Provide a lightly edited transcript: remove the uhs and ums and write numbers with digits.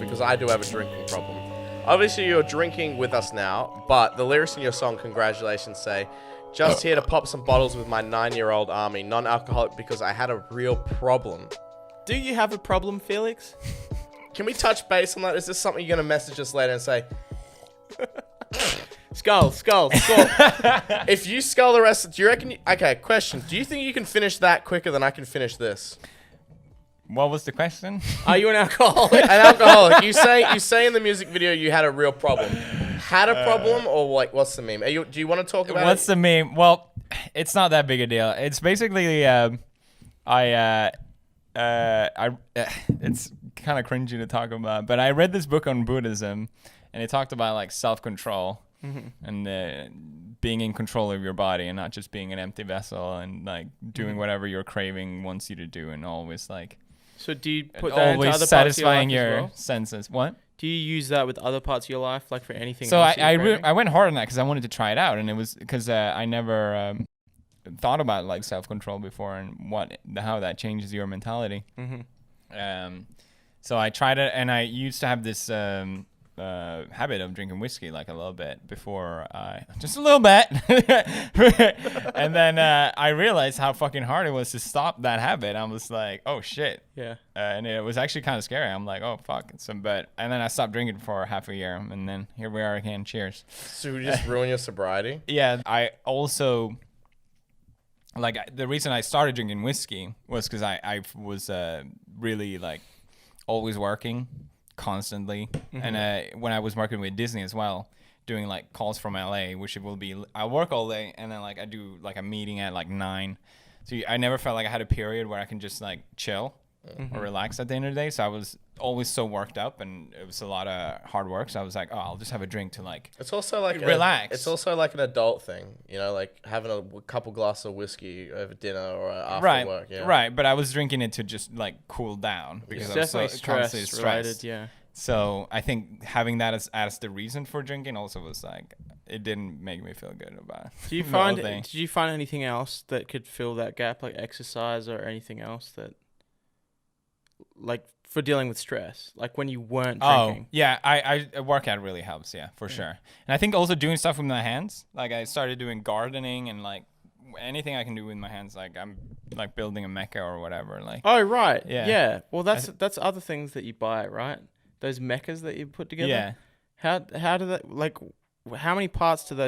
because I do have a drinking problem. Obviously, you're drinking with us now, but the lyrics in your song, Congratulations, say, just here to pop some bottles with my 9-year-old army, non-alcoholic because I had a real problem. Do you have a problem, Felix? Can we touch base on that? Is this something you're going to message us later and say, Skull. if you skull the rest, do you reckon... Okay, question. Do you think you can finish that quicker than I can finish this? What was the question? Are you an alcoholic? An alcoholic. You say in the music video you had a real problem. Had a problem, or like what's the meme? Do you want to talk about What's the meme? Well, it's not that big a deal. It's basically it's kind of cringy to talk about, but I read this book on Buddhism, and it talked about like self-control and being in control of your body and not just being an empty vessel and like doing whatever your craving wants you to do and always like. So do you put that into always other satisfying parts of your your life as well? senses? What? Do you use that with other parts of your life, like for anything? So else that you're craving? I went hard on that because I wanted to try it out, and it was because I never thought about like self-control before and how that changes your mentality. So I tried it, and I used to have this habit of drinking whiskey like a little bit before just a little bit. And then I realized how fucking hard it was to stop that habit. I was like, oh shit. Yeah. And it was actually kind of scary. I'm like, oh fuck. And then I stopped drinking for half a year, and then here we are again. Cheers. So you just ruin your sobriety? Yeah. I also like the reason I started drinking whiskey was because I was really like always working constantly, and when I was working with Disney as well, doing like calls from LA, which it will be I work all day and then like I do like a meeting at like 9, so I never felt like I had a period where I can just like chill or relax at the end of the day. So I was always so worked up, and it was a lot of hard work, so I was like, oh, I'll just have a drink to like It's also like relax. It's also like an adult thing, you know, like having a couple glasses of whiskey over dinner or after work. Yeah. Right, but I was drinking it to just like cool down because It's I was so definitely constantly stress stressed. related, yeah. So I think having that as the reason for drinking also was like, it didn't make me feel good about it. Did you find anything else that could fill that gap, like exercise or anything else that, like for dealing with stress, like when you weren't drinking? Oh, yeah, I workout really helps, yeah, for sure. And I think also doing stuff with my hands, like I started doing gardening and like anything I can do with my hands, like I'm like building a mecha or whatever. Like. Oh, right. Yeah. Yeah. Well, that's other things that you buy, right? Those mechas that you put together. Yeah. How do that, like, how many parts to those